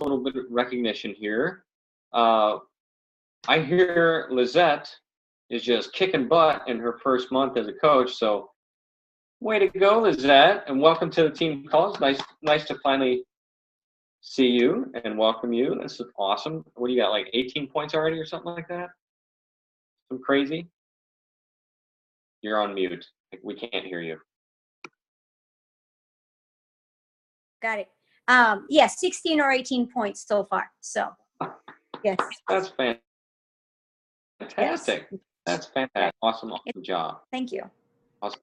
a little bit of recognition here. Uh, I hear Lizette is just kicking butt in her first month as a coach. So way to go, Lizette, and welcome to the team calls. Nice to finally see you and welcome you. This is awesome. What do you got, like 18 points already or something like that? Some crazy? You're on mute. We can't hear you. Got it. Yes, 16 or 18 points so far. So, yes. That's fantastic. Yes. That's fantastic. Awesome job. Thank you. Awesome.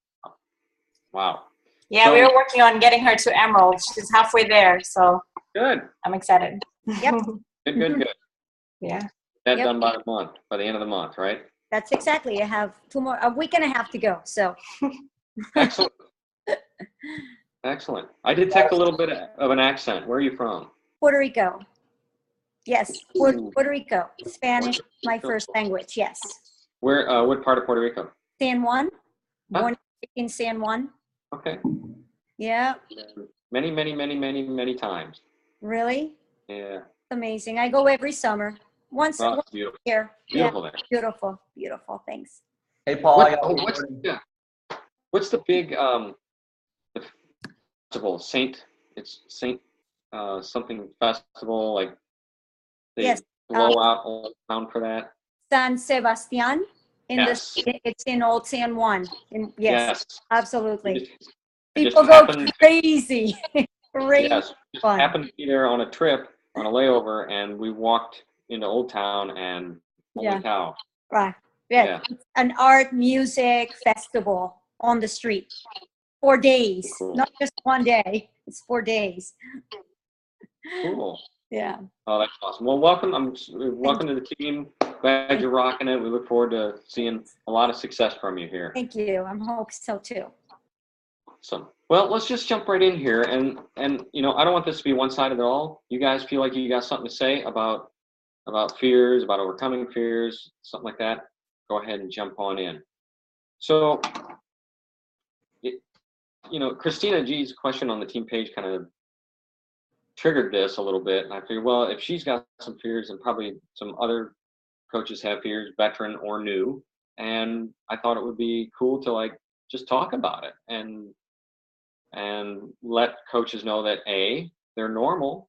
Wow. Yeah, So- we're working on getting her to Emerald. She's halfway there, so Good. I'm excited. Yep. Good. Yeah. That Yep. done by the end of the month, right? That's exactly. I have a week and a half to go. So, Excellent. Excellent. I detect a little bit of an accent. Where are you from? Puerto Rico. Yes, Ooh. Puerto Rico. Spanish, Puerto my Rico. first language. Yes. Where? What part of Puerto Rico? San Juan. Huh? Born in San Juan. Okay. Yeah. Many times. Really? Yeah. Amazing. I go every summer. Once Well, a beautiful. year. Beautiful Yeah. there. Beautiful. Beautiful. Thanks. Hey, Paul. I got What's the big the festival? Saint something festival, like they Yes, blow out Old Town for that. San Sebastian. Yes. It's in Old San Juan. Yes, absolutely. I just People go happened- crazy. Crazy. Yes, just fun. happened to be there on a trip, on a layover, and we walked into Old Town, and holy Yeah. cow. Right. Yeah. Yeah. It's an art music festival on the street. 4 days. Cool. Not just one day. It's 4 days. Cool. Yeah. Oh, that's awesome. Well, welcome to the team. Glad you're rocking it. We look forward to seeing a lot of success from you here. Thank you. I'm hoping so too. Awesome. Well, let's just jump right in here, and you know, I don't want this to be one-sided at all. You guys feel like you got something to say about fears, about overcoming fears, something like that? Go ahead and jump on in. So, you know, Christina G's question on the team page kind of triggered this a little bit, and I figured, well, if she's got some fears, and probably some other coaches have fears, veteran or new, and I thought it would be cool to like just talk about it and let coaches know that they're normal.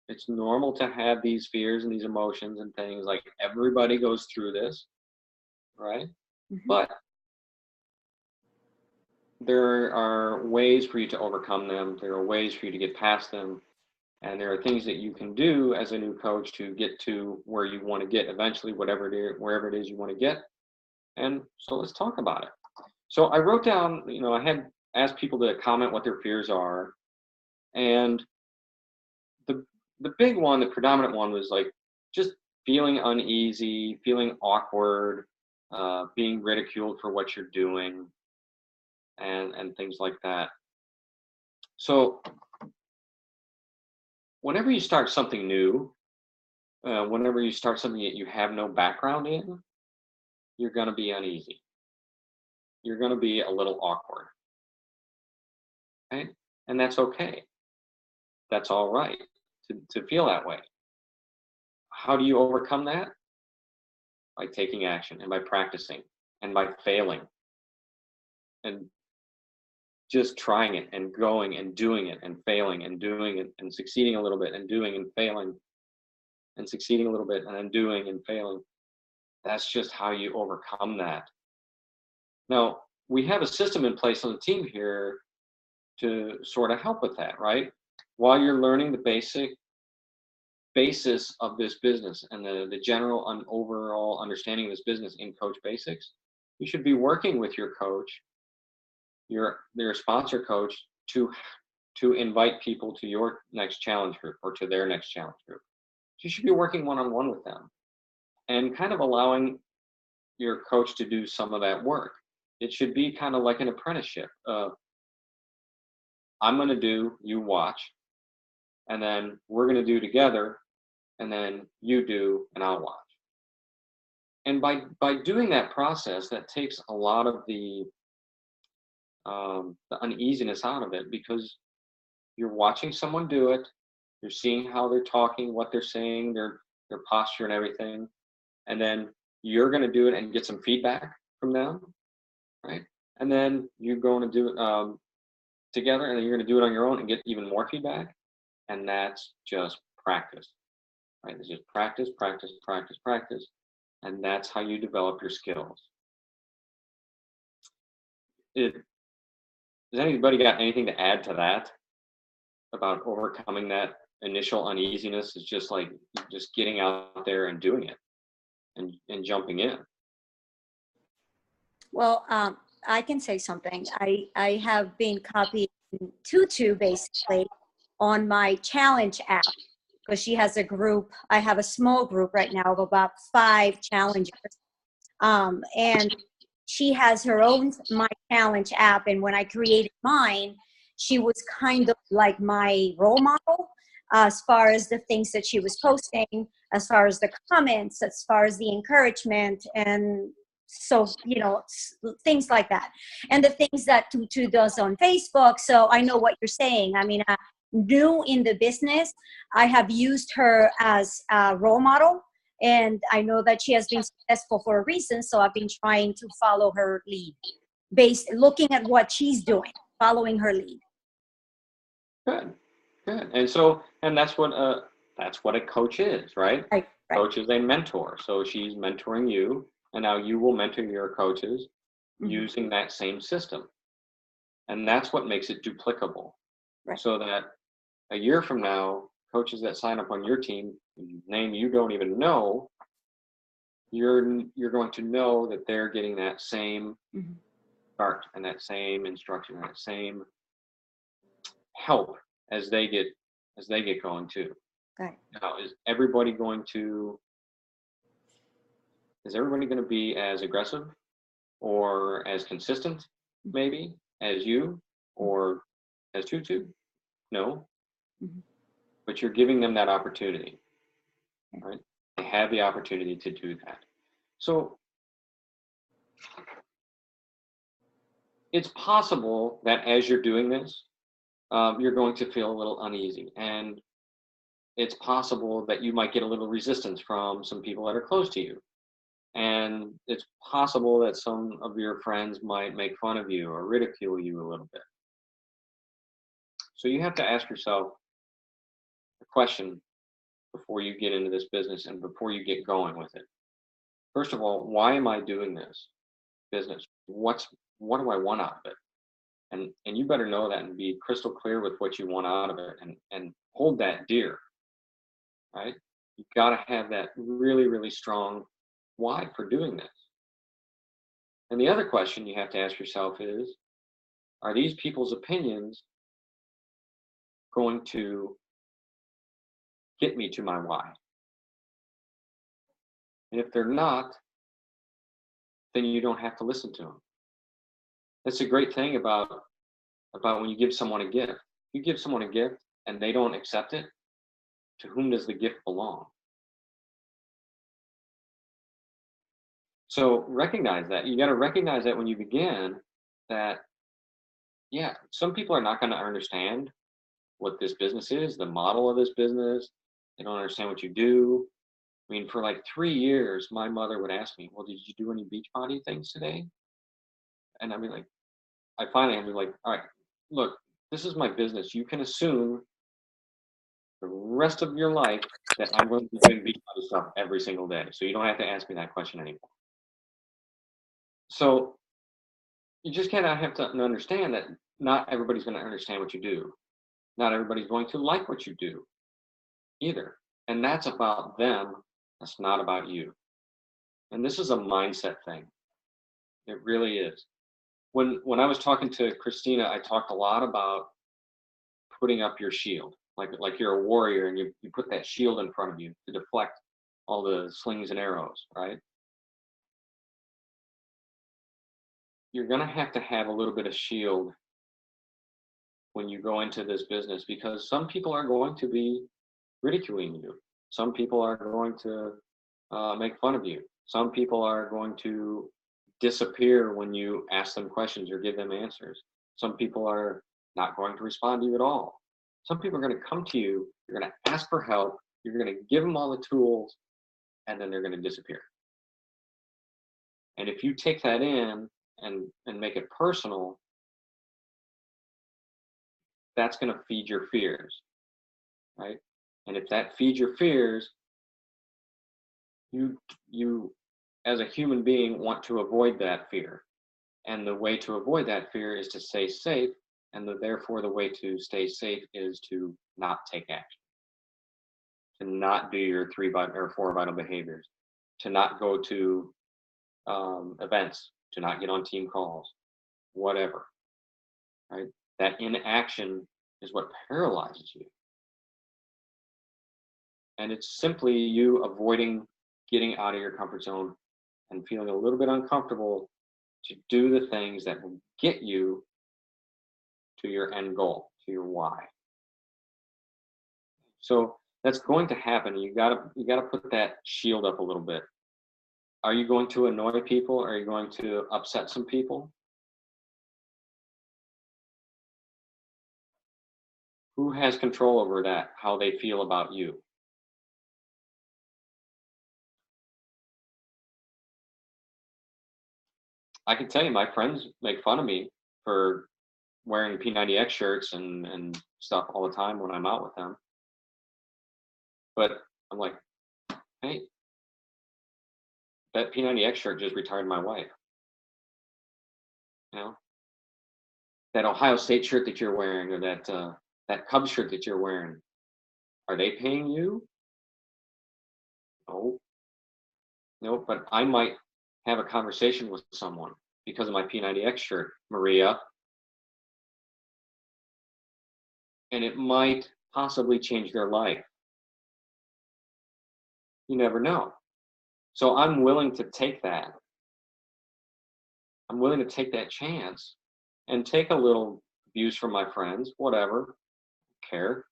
It's normal to have these fears and these emotions and things. Like, everybody goes through this, right? Mhm. But there are ways for you to overcome them. There are ways for you to get past them. And there are things that you can do as a new coach to get to where you want to get eventually, wherever it is you want to get. And so let's talk about it. So I wrote down, you know, I had asked people to comment what their fears are. And the big one, the predominant one, was like just feeling uneasy, feeling awkward, being ridiculed for what you're doing, and things like that. So whenever you start something new, whenever you start something that you have no background in, you're going to be uneasy. You're going to be a little awkward. Okay? And that's okay. That's all right to feel that way. How do you overcome that? By taking action and by practicing and by failing and just trying it and going and doing it and failing and doing it and succeeding a little bit and doing and failing and succeeding a little bit and then doing and failing. That's just how you overcome that. Now, we have a system in place on the team here to sort of help with that, right? While you're learning the basis of this business and the general and overall understanding of this business in Coach Basics, you should be working with your coach, their sponsor coach, to invite people to your next challenge group or to their next challenge group. So you should be working one-on-one with them and kind of allowing your coach to do some of that work. It should be kind of like an apprenticeship. I'm going to do, you watch, and then we're going to do together, and then you do, and I'll watch. And by doing that process, that takes a lot of the uneasiness out of it, because you're watching someone do it, You're seeing how they're talking, what they're saying, their posture and everything. And then you're going to do it and get some feedback from them, right? And then you're going to do it together, and then you're going to do it on your own and get even more feedback. And that's just practice, right? It's just practice, practice, practice, practice. And that's how you develop your skills. Does anybody got anything to add to that about overcoming that initial uneasiness? Is just like just getting out there and doing it and jumping in. Well, I can say something. I have been copying Tutu basically on my challenge app because she has a group. I have a small group right now of about 5 challengers. And she has her own My Challenge app. And when I created mine, she was kind of like my role model as far as the things that she was posting, as far as the comments, as far as the encouragement. And so, things like that. And the things that Tutu does on Facebook. So I know what you're saying. I mean, new in the business, I have used her as a role model. And I know that she has been successful for a reason. So I've been trying to follow her lead, looking at what she's doing, following her lead. Good, good. And that's what a coach is, right? Right. Coach is a mentor. So she's mentoring you, and now you will mentor your coaches using that same system. And that's what makes it duplicable. Right. So that a year from now, coaches that sign up on your team, name you don't even know, you're going to know that they're getting that same start and that same instruction and that same help as they get going too. Okay. Now, is everybody going to be as aggressive or as consistent maybe as you or as Tutu? No. But you're giving them that opportunity, right? They have the opportunity to do that. So it's possible that as you're doing this, you're going to feel a little uneasy. And it's possible that you might get a little resistance from some people that are close to you. And it's possible that some of your friends might make fun of you or ridicule you a little bit. So you have to ask yourself a question before you get into this business and before you get going with it. First of all, why am I doing this business? What do I want out of it? And you better know that and be crystal clear with what you want out of it and hold that dear, right? You've got to have that really, really strong why for doing this. And the other question you have to ask yourself is, are these people's opinions going to get me to my why? And if they're not, then you don't have to listen to them. That's a great thing about when you give someone a gift. You give someone a gift and they don't accept it, to whom does the gift belong? So recognize that. You got to recognize that when you begin that, yeah, some people are not going to understand what this business is, the model of this business. They don't understand what you do. I mean, for like 3 years, my mother would ask me, well, did you do any Beachbody things today? And I'd be like, I'd be like, all right, look, this is my business. You can assume the rest of your life that I'm going to be doing Beachbody stuff every single day. So you don't have to ask me that question anymore. So you just kind of have to understand that not everybody's going to understand what you do. Not everybody's going to like what you do either. And that's about them. That's not about you. And this is a mindset thing. It really is. When I was talking to Christina, I talked a lot about putting up your shield. Like you're a warrior and you put that shield in front of you to deflect all the slings and arrows, right? You're going to have a little bit of shield when you go into this business, because some people are going to be ridiculing you. Some people are going to make fun of you. Some people are going to disappear when you ask them questions or give them answers. Some people are not going to respond to you at all. Some people are going to come to you You're going to ask for help. You're going to give them all the tools, and then they're going to disappear. And if you take that in and make it personal, that's going to feed your fears, right? And if that feeds your fears, you as a human being want to avoid that fear. And the way to avoid that fear is to stay safe. And therefore, the way to stay safe is to not take action, to not do your 4 vital behaviors, to not go to events, to not get on team calls, whatever, right? That inaction is what paralyzes you. And it's simply you avoiding getting out of your comfort zone and feeling a little bit uncomfortable to do the things that will get you to your end goal, to your why. So that's going to happen. You gotta put that shield up a little bit. Are you going to annoy people? Are you going to upset some people? Who has control over that, how they feel about you? I can tell you, my friends make fun of me for wearing P90X shirts and stuff all the time when I'm out with them. But I'm like, hey, that P90X shirt just retired my wife. You know, that Ohio State shirt that you're wearing, or that Cubs shirt that you're wearing, are they paying you? No, but I might have a conversation with someone because of my P90X shirt, Maria, and it might possibly change their life. You never know. So I'm willing to take that. I'm willing to take that chance and take a little abuse from my friends, whatever, care,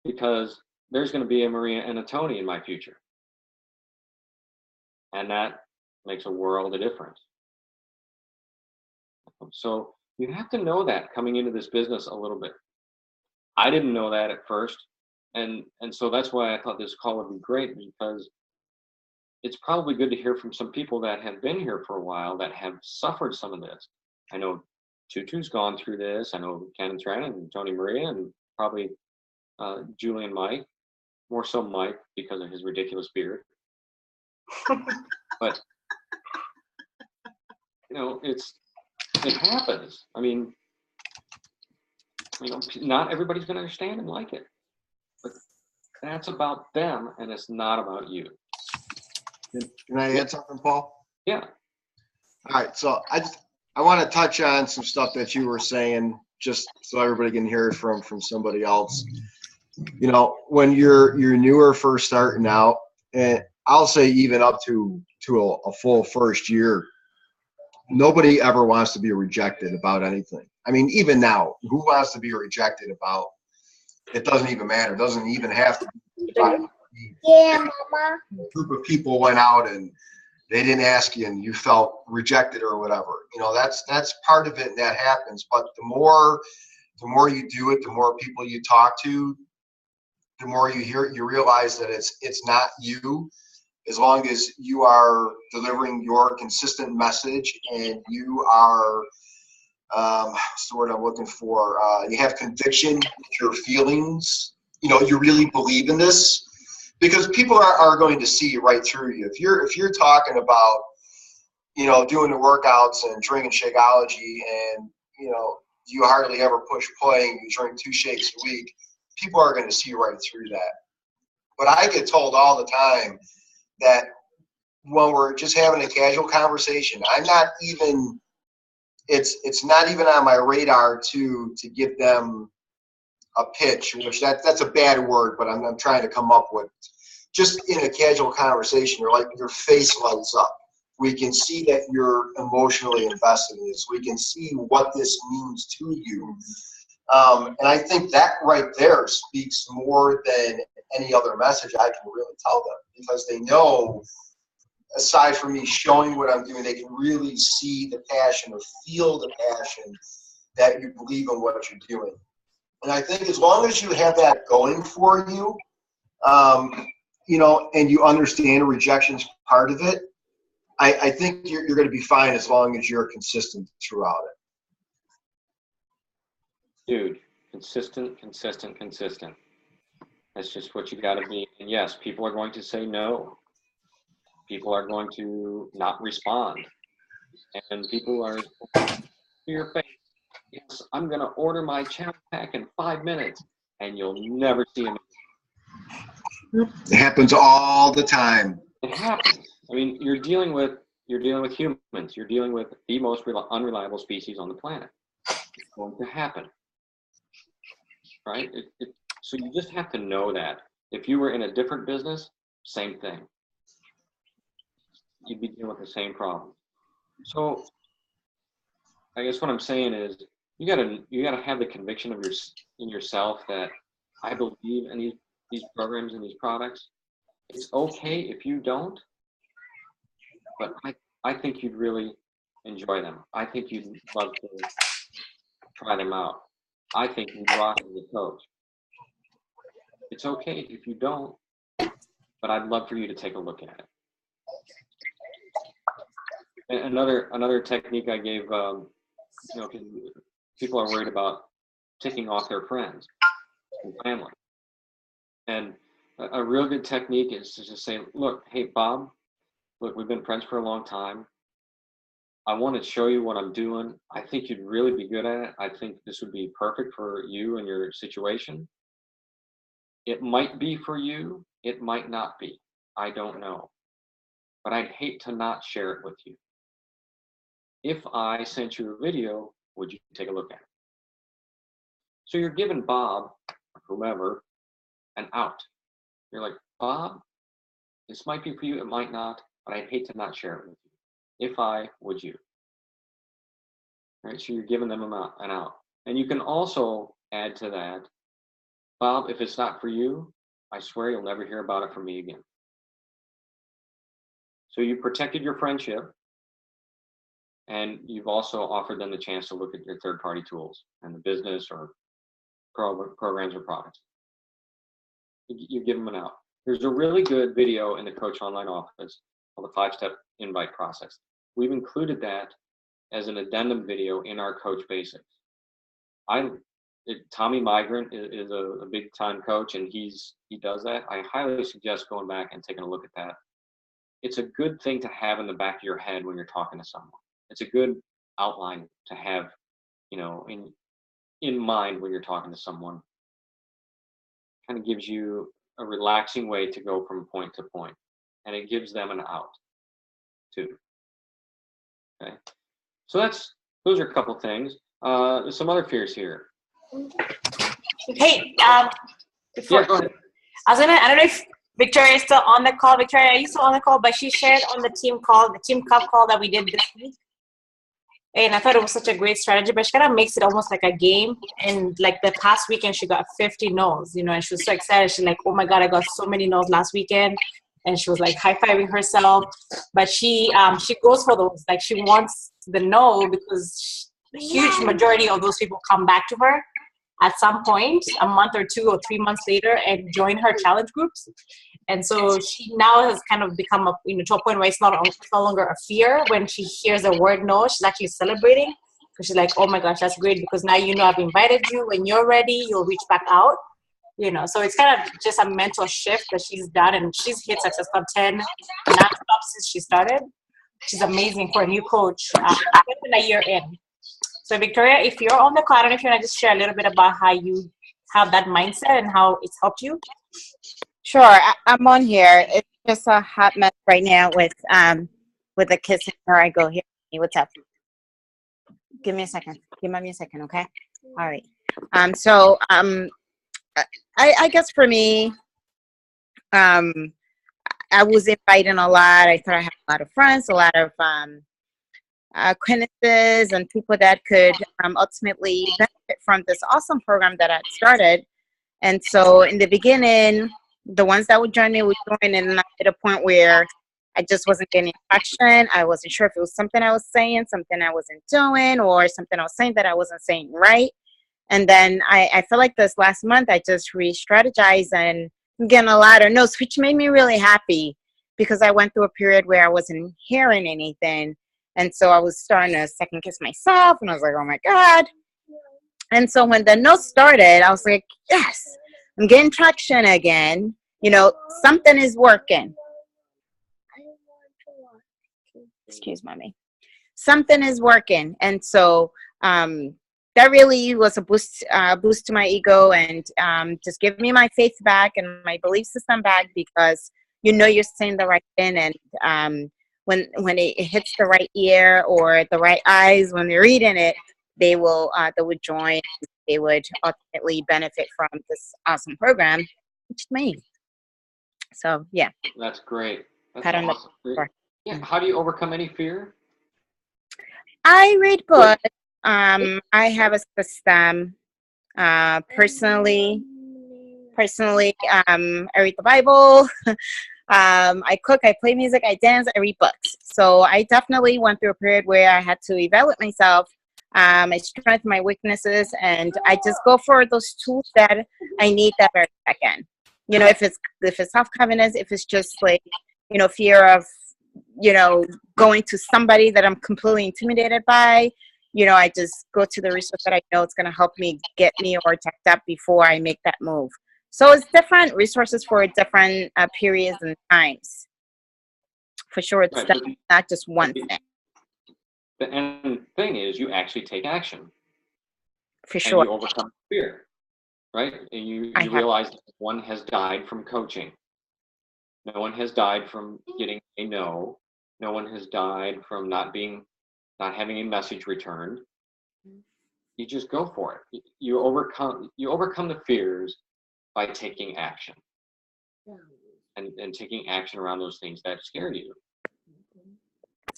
because there's going to be a Maria and a Tony in my future. And that makes a world of difference. So you have to know that coming into this business a little bit. I didn't know that at first. And so that's why I thought this call would be great, because it's probably good to hear from some people that have been here for a while, that have suffered some of this. I know Tutu's gone through this. I know Ken and Tran and Tony Maria, and probably Julie and Mike, more so Mike because of his ridiculous beard. But, you know, it happens. I mean, you know, not everybody's going to understand and like it. But that's about them, and it's not about you. Can I add something, Paul? Yeah. All right. So I want to touch on some stuff that you were saying, just so everybody can hear it from somebody else. You know, when you're newer, first starting out, and I'll say even up to a full first year, nobody ever wants to be rejected about anything. I mean, even now, who wants to be rejected about? It doesn't even matter. It doesn't even have to be. Yeah, Mama. A group of people went out and they didn't ask you and you felt rejected or whatever. You know, that's part of it, and that happens. But the more you do it, the more people you talk to, the more you realize that it's not you. As long as you are delivering your consistent message and you are, what's the word I'm looking for? You have conviction with your feelings. You know, you really believe in this, because people are going to see right through you. If you're talking about, you know, doing the workouts and drinking Shakeology, and you know you hardly ever push play and you drink 2 shakes a week, people are going to see right through that. But I get told all the time that when we're just having a casual conversation, I'm not even, it's not even on my radar to give them a pitch, which that's a bad word, but I'm trying to come up with. Just in a casual conversation, you're like, your face lights up. We can see that you're emotionally invested in this. We can see what this means to you. And I think that right there speaks more than any other message I can really tell them, because they know, aside from me showing what I'm doing, they can really see the passion or feel the passion that you believe in what you're doing. And I think as long as you have that going for you, you know, and you understand rejection's part of it, I think you're going to be fine as long as you're consistent throughout it. Dude, consistent, consistent, consistent. That's just what you got to be. And yes, people are going to say no. People are going to not respond. And people are to your face. Yes, I'm going to order my challenge pack in 5 minutes, and you'll never see them. It happens all the time. It happens. I mean, you're dealing with humans. You're dealing with the most unreliable species on the planet. It's going to happen, right? So you just have to know that. If you were in a different business, same thing. You'd be dealing with the same problem. So I guess what I'm saying is you gotta have the conviction of in yourself that I believe in these programs and these products. It's okay if you don't, but I think you'd really enjoy them. I think you'd love to try them out. I think you'd rock as a coach. It's okay if you don't, but I'd love for you to take a look at it. And another technique I gave, you know, 'cause people are worried about ticking off their friends and family. And a real good technique is to just say, look, hey, Bob, look, we've been friends for a long time. I want to show you what I'm doing. I think you'd really be good at it. I think this would be perfect for you and your situation. It might be for you. It might not be. I don't know. But I'd hate to not share it with you. If I sent you a video, would you take a look at it? So you're giving Bob, or whomever, an out. You're like, Bob, this might be for you, it might not, but I'd hate to not share it with you. If I, would you? Right, so you're giving them an out. And you can also add to that, Bob, if it's not for you, I swear you'll never hear about it from me again. So you protected your friendship, and you've also offered them the chance to look at your third-party tools and the business or programs or products. You give them an out. There's a really good video in the Coach Online office called the 5-step invite process. We've included that as an addendum video in our Coach Basics. Tommy Migrant is a big-time coach, and he does that. I highly suggest going back and taking a look at that. It's a good thing to have in the back of your head when you're talking to someone. It's a good outline to have, you know, in mind when you're talking to someone. Kind of gives you a relaxing way to go from point to point, and it gives them an out too. Okay, so those are a couple things. There's some other fears here. Hey, before, Yeah, go ahead. I don't know if Victoria is still on the call. Victoria, are you still on the call? But she shared on the team cup call that we did this week. And I thought it was such a great strategy, but she kind of makes it almost like a game. And like the past weekend, she got 50 no's, you know, and she was so excited. She's like, oh my God, I got so many no's last weekend. And she was like high-fiving herself. But she goes for those. Like she wants the no because the huge majority of those people come back to her at some point, a month or 2 or 3 months later, and join her challenge groups. And so she now has kind of become to a point where it's no longer a fear. When she hears the word no, she's actually celebrating. Because she's like, oh my gosh, that's great, because now you know I've invited you. When you're ready, you'll reach back out. You know, so it's kind of just a mental shift that she's done, and she's hit Success Club 10 non-stop since she started. She's amazing for a new coach, less than a year in. So Victoria, if you're on the call, I don't know if you want to just share a little bit about how you have that mindset and how it's helped you. Sure, I'm on here. It's just a hot mess right now with the kids. Here I go. Here, what's up? Give me a second. Give me a second, okay? All right. I guess for me, I was inviting a lot. I thought I had a lot of friends, a lot of acquaintances, and people that could ultimately benefit from this awesome program that I started. And so in the beginning, the ones that would join me would join, and I hit a point where I just wasn't getting traction. I wasn't sure if it was something I was saying, something I wasn't doing, or something I was saying that I wasn't saying right. And then I feel like this last month I just re-strategized and I'm getting a lot of notes, which made me really happy because I went through a period where I wasn't hearing anything. And so I was starting to second guess myself and I was like, oh my God. And so when the notes started, I was like, yes, I'm getting traction again. You know, something is working. Excuse mommy. Something is working. And so that really was a boost to my ego and just give me my faith back and my belief system back, because you know you're saying the right thing, and when it hits the right ear or the right eyes when they're reading it, they would join. They would ultimately benefit from this awesome program, which is me. So yeah. That's great. That's Pat on the awesome. back. Yeah. How do you overcome any fear? I read books. I have a system. Personally, I read the Bible. I cook, I play music, I dance, I read books. So I definitely went through a period where I had to evaluate myself, my strengths, my weaknesses, and I just go for those tools that I need that very second. You know, if it's self-confidence, if it's just like, you know, fear of, you know, going to somebody that I'm completely intimidated by, you know, I just go to the resource that I know it's going to help me get me or checked up before I make that move. So it's different resources for different periods and times. For sure, it's Right, not just one thing. The end thing is you actually take action. For And sure. you overcome fear, right? And you realize that one has died from coaching. No one has died from getting a no. No one has died from not having a message returned. You just go for it. You overcome the fears by taking action. And taking action around those things that scare you.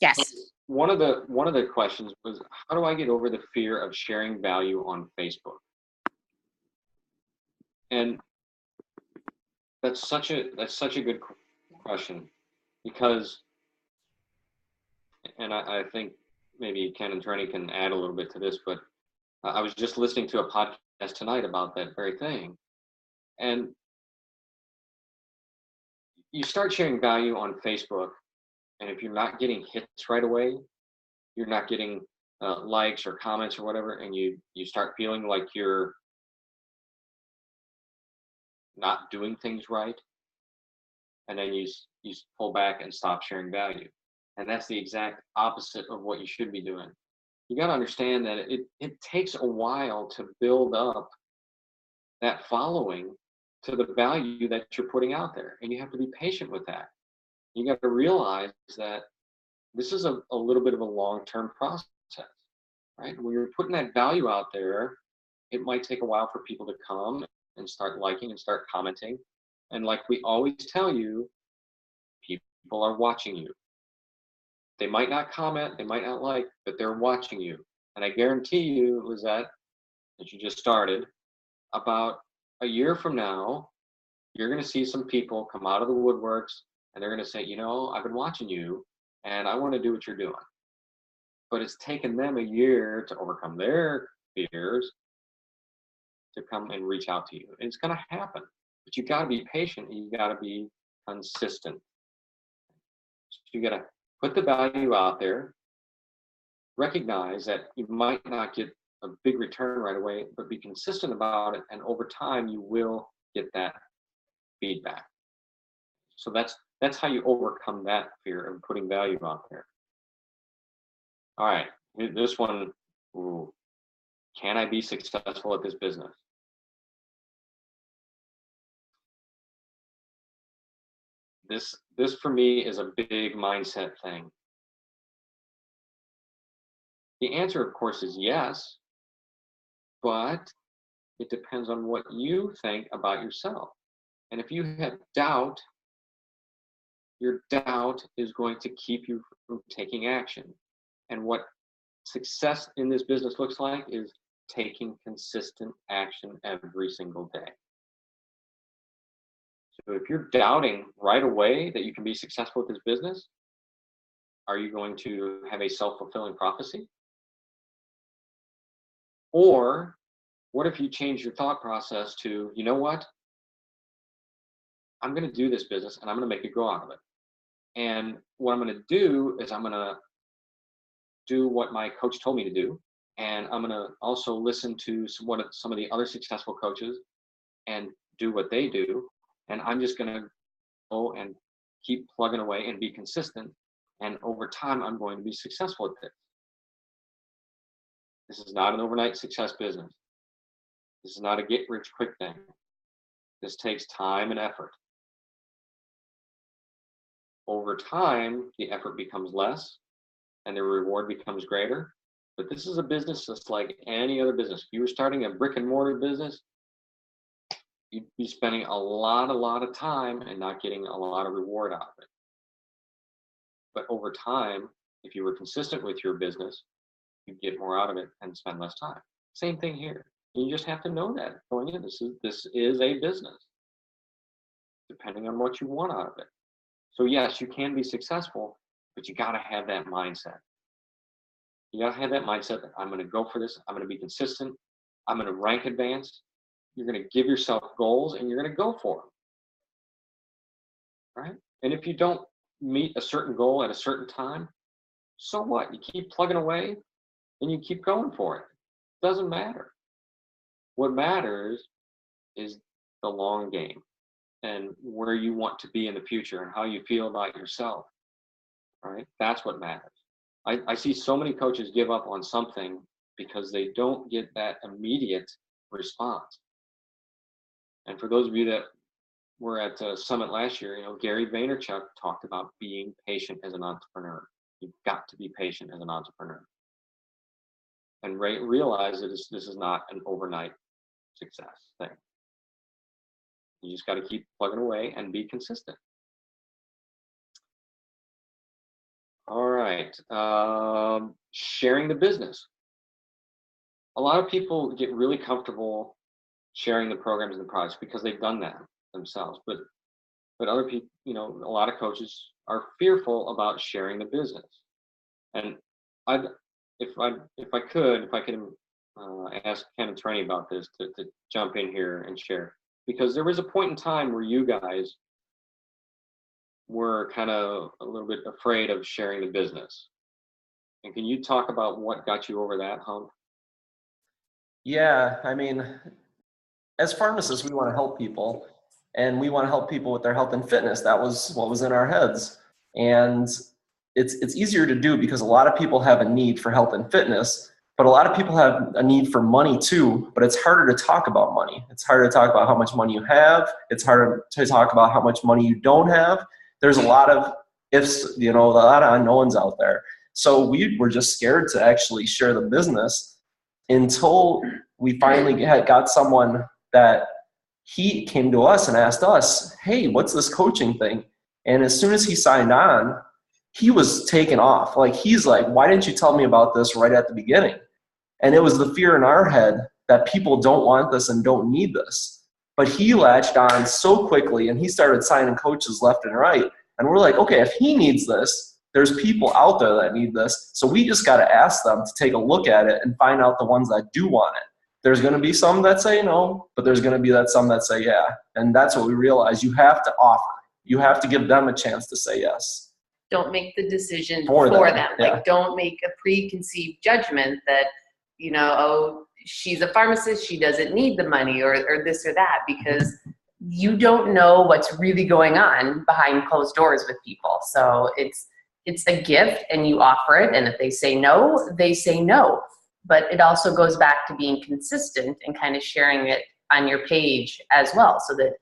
Yes. One of the questions was, how do I get over the fear of sharing value on Facebook? And that's such a good question, because, and I think maybe Ken and Trini can add a little bit to this, but I was just listening to a podcast tonight about that very thing. And you start sharing value on Facebook, and if you're not getting hits right away, you're not getting likes or comments or whatever, and you start feeling like you're not doing things right, and then you pull back and stop sharing value. And that's the exact opposite of what you should be doing. You got to understand that it takes a while to build up that following to the value that you're putting out there, and you have to be patient with that. You got to realize that this is a little bit of a long-term process, right? When you're putting that value out there, it might take a while for people to come and start liking and start commenting. And like we always tell you, people are watching you. They might not comment, they might not like, but they're watching you. And I guarantee you, Lizette, that you just started, about a year from now, you're going to see some people come out of the woodworks and they're going to say, you know, I've been watching you and I want to do what you're doing. But it's taken them a year to overcome their fears to come and reach out to you. And it's going to happen. But you got to be patient and you got to be consistent. So you got to put the value out there, recognize that you might not get a big return right away, but be consistent about it. And over time, you will get that feedback. So that's how you overcome that fear of putting value out there. All right, this one, ooh, can I be successful at this business? This for me is a big mindset thing. The answer, of course, is yes, but it depends on what you think about yourself. And if you have doubt, your doubt is going to keep you from taking action. And what success in this business looks like is taking consistent action every single day. So if you're doubting right away that you can be successful with this business, are you going to have a self-fulfilling prophecy? Or What if you change your thought process to, you know what? I'm going to do this business and I'm going to make a go out of it. And what I'm going to do is I'm going to do what my coach told me to do. And I'm going to also listen to some of the other successful coaches and do what they do. And I'm just going to go and keep plugging away and be consistent. And over time, I'm going to be successful at this. This is not an overnight success business. This is not a get rich quick thing. This takes time and effort. Over time, the effort becomes less and the reward becomes greater. But this is a business that's like any other business. If you were starting a brick and mortar business, you'd be spending a lot of time and not getting a lot of reward out of it. But over time, if you were consistent with your business, you'd get more out of it and spend less time. Same thing here. You just have to know that going in. This is a business, depending on what you want out of it. So yes, you can be successful, but you got to have that mindset. You got to have that mindset that I'm going to go for this. I'm going to be consistent. I'm going to rank advance. You're going to give yourself goals and you're going to go for them. Right? And if you don't meet a certain goal at a certain time, so what? You keep plugging away and you keep going for it. Doesn't matter. What matters is the long game and where you want to be in the future and how you feel about yourself. Right? That's what matters. I see so many coaches give up on something because they don't get that immediate response. And for those of you that were at Summit last year, Gary Vaynerchuk talked about being patient as an entrepreneur. You've got to be patient as an entrepreneur. And realize that this is not an overnight success thing. You just got to keep plugging away and be consistent. All right. Sharing the business. A lot of people get really comfortable sharing the programs and the products because they've done that themselves. But other people, a lot of coaches are fearful about sharing the business. And if I could ask Ken and Treni about this to jump in here and share, because there was a point in time where you guys were kind of a little bit afraid of sharing the business. And can you talk about what got you over that hump? Yeah, I mean, as pharmacists, we want to help people, and we want to help people with their health and fitness. That was what was in our heads. And it's easier to do because a lot of people have a need for health and fitness, but a lot of people have a need for money too, but it's harder to talk about money. It's harder to talk about how much money you have. It's harder to talk about how much money you don't have. There's a lot of ifs, a lot of unknowns out there. So we were just scared to actually share the business until we finally got someone that he came to us and asked us, hey, what's this coaching thing? And as soon as he signed on, he was taken off. Like, he's like, why didn't you tell me about this right at the beginning? And it was the fear in our head that people don't want this and don't need this. But he latched on so quickly and he started signing coaches left and right. And we're like, okay, if he needs this, there's people out there that need this. So we just got to ask them to take a look at it and find out the ones that do want it. There's going to be some that say no, but there's going to be some that say yeah. And that's what we realized. You have to offer. You have to give them a chance to say yes. Don't make the decision for them. Yeah. Like, don't make a preconceived judgment that, oh, she's a pharmacist, she doesn't need the money or this or that, because you don't know what's really going on behind closed doors with people. So it's a gift and you offer it. And if they say no, they say no. But it also goes back to being consistent and kind of sharing it on your page as well, so that,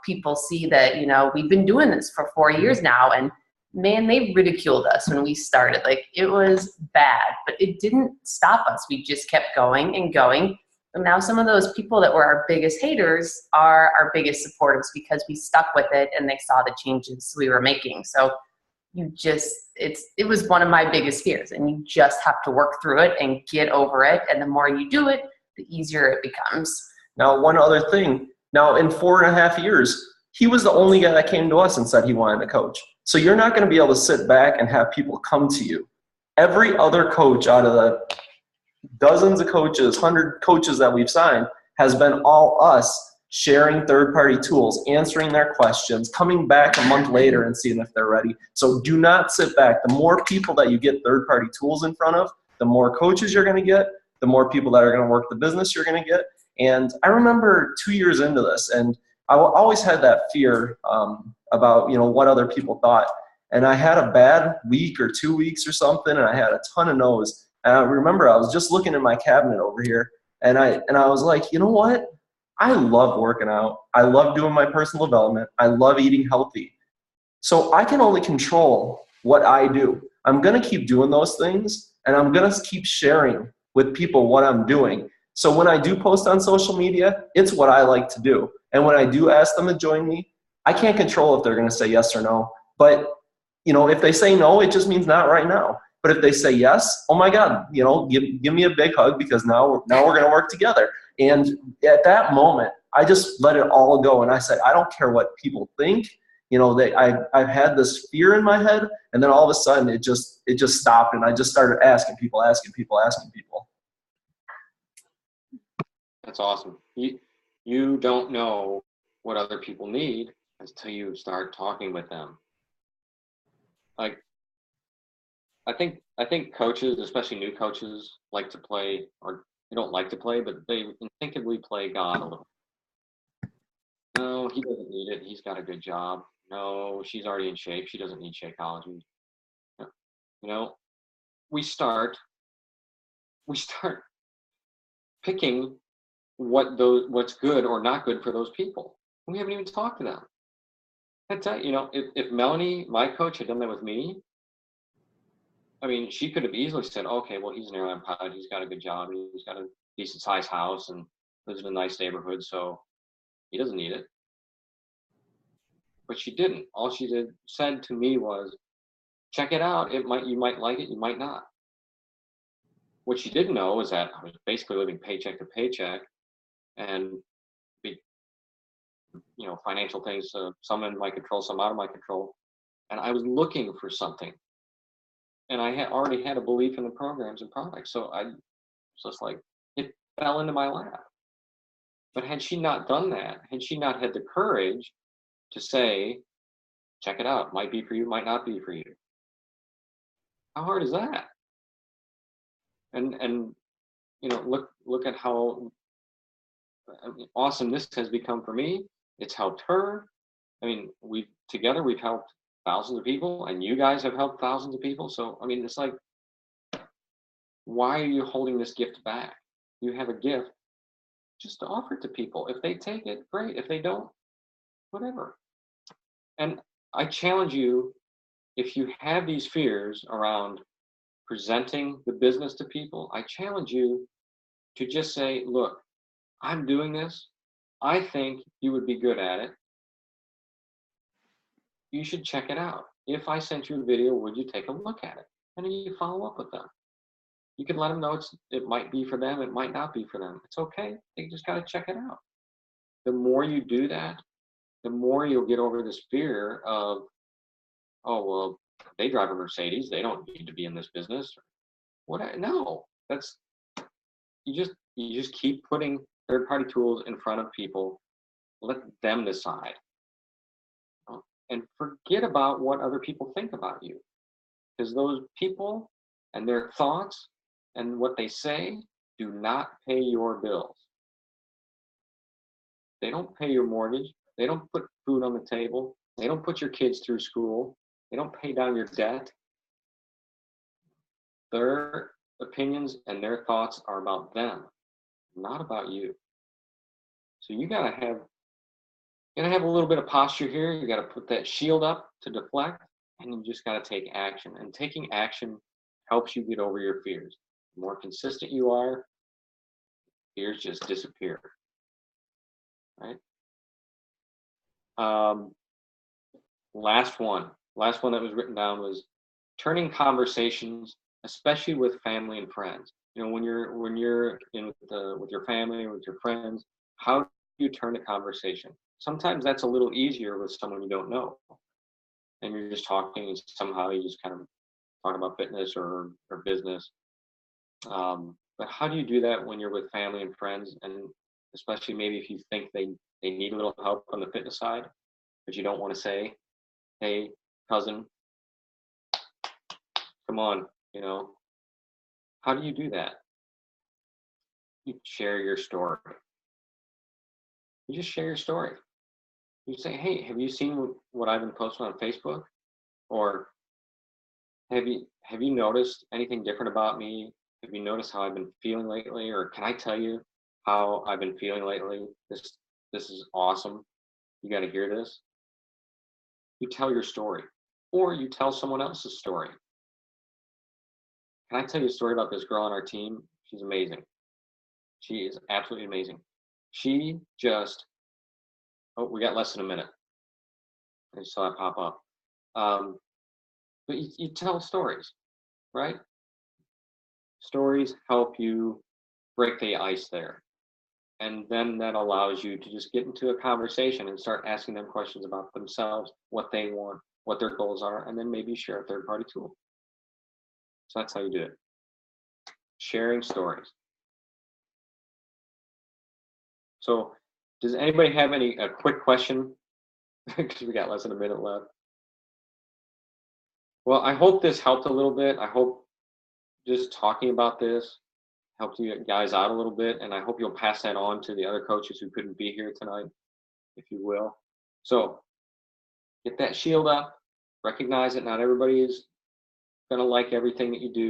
people see that, we've been doing this for 4 years now, and man, they ridiculed us when we started. Like, it was bad, but it didn't stop us. We just kept going and going. And now some of those people that were our biggest haters are our biggest supporters, because we stuck with it and they saw the changes we were making. So it was one of my biggest fears, and you just have to work through it and get over it. And the more you do it, the easier it becomes. Now, one other thing. Now, in 4.5 years, he was the only guy that came to us and said he wanted to coach. So you're not going to be able to sit back and have people come to you. Every other coach out of dozens of coaches, 100 coaches that we've signed, has been all us sharing third-party tools, answering their questions, coming back a month later and seeing if they're ready. So do not sit back. The more people that you get third-party tools in front of, the more coaches you're going to get, the more people that are going to work the business you're going to get. And I remember 2 years into this, and I always had that fear about, you know, what other people thought. And I had a bad week or 2 weeks or something, and I had a ton of no's. And I remember I was just looking in my cabinet over here, and I was like, you know what? I love working out. I love doing my personal development. I love eating healthy. So I can only control what I do. I'm going to keep doing those things, and I'm going to keep sharing with people what I'm doing. So when I do post on social media, it's what I like to do. And when I do ask them to join me, I can't control if they're going to say yes or no. But, you know, if they say no, it just means not right now. But if they say yes, oh my God, you know, give me a big hug, because now we're going to work together. And at that moment, I just let it all go. And I said, I don't care what people think. You know, I've had this fear in my head, and then all of a sudden it just stopped, and I just started asking people. That's awesome. You don't know what other people need until you start talking with them. Like, I think coaches, especially new coaches, like to play, or they don't like to play, but they instinctively play God a little. No, he doesn't need it. He's got a good job. No, she's already in shape. She doesn't need Shakeology. You know, we start picking what's good or not good for those people. We haven't even talked to them. That's it. You know, if Melanie, my coach, had done that with me, I mean, she could have easily said, okay, well, he's an airline pilot. He's got a good job. He's got a decent sized house and lives in a nice neighborhood, so he doesn't need it. But she didn't. All she said to me was, check it out. You might like it, you might not. What she didn't know is that I was basically living paycheck to paycheck, and financial things, some in my control, some out of my control, and I was looking for something. And I had already had a belief in the programs and products, so I was just like, it fell into my lap. But had she not done that, had she not had the courage to say, check it out, might be for you, might not be for you. How hard is that? And you know, look at how awesome this has become for me. It's helped her. I mean, we've helped thousands of people, and you guys have helped thousands of people. So, I mean, it's like, why are you holding this gift back? You have a gift, just to offer it to people. If they take it, great. If they don't, whatever. And I challenge you, if you have these fears around presenting the business to people, I challenge you to just say, look, I'm doing this. I think you would be good at it. You should check it out. If I sent you a video, would you take a look at it? And then you follow up with them. You can let them know it might be for them, it might not be for them. It's okay. They just got to check it out. The more you do that, the more you'll get over this fear of, oh, well, they drive a Mercedes. They don't need to be in this business. No, you just keep putting third-party tools in front of people. Let them decide. And forget about what other people think about you. Because those people and their thoughts and what they say do not pay your bills. They don't pay your mortgage. They don't put food on the table. They don't put your kids through school. They don't pay down your debt. Their opinions and their thoughts are about them, not about you. So you gotta have a little bit of posture here. You gotta put that shield up to deflect, and you just gotta take action. And taking action helps you get over your fears. The more consistent you are, fears just disappear. Right? Last one that was written down was turning conversations, especially with family and friends. You know, when you're in with your family, with your friends, how do you turn a conversation? Sometimes that's a little easier with someone you don't know, and you're just talking, and somehow you just kind of talk about fitness or business. But how do you do that when you're with family and friends, and especially maybe if you think they need a little help on the fitness side, but you don't want to say, hey, cousin, come on, you know, how do you do that? You share your story. You just share your story. You say, hey, have you seen what I've been posting on Facebook? Or have you noticed anything different about me? Have you noticed how I've been feeling lately? Or can I tell you how I've been feeling lately? This is awesome. You got to hear this. You tell your story, or you tell someone else's story. Can I tell you a story about this girl on our team? She's amazing. She is absolutely amazing. She just, oh, we got less than a minute. I just saw it pop up. But you tell stories, right? Stories help you break the ice there. And then that allows you to just get into a conversation and start asking them questions about themselves, what they want, what their goals are, and then maybe share a third-party tool. So that's how you do it. Sharing stories. So does anybody have a quick question? Because we got less than a minute left. Well, I hope this helped a little bit. I hope just talking about this helped you guys out a little bit, and I hope you'll pass that on to the other coaches who couldn't be here tonight, if you will. So get that shield up, recognize that not everybody is going to like everything that you do.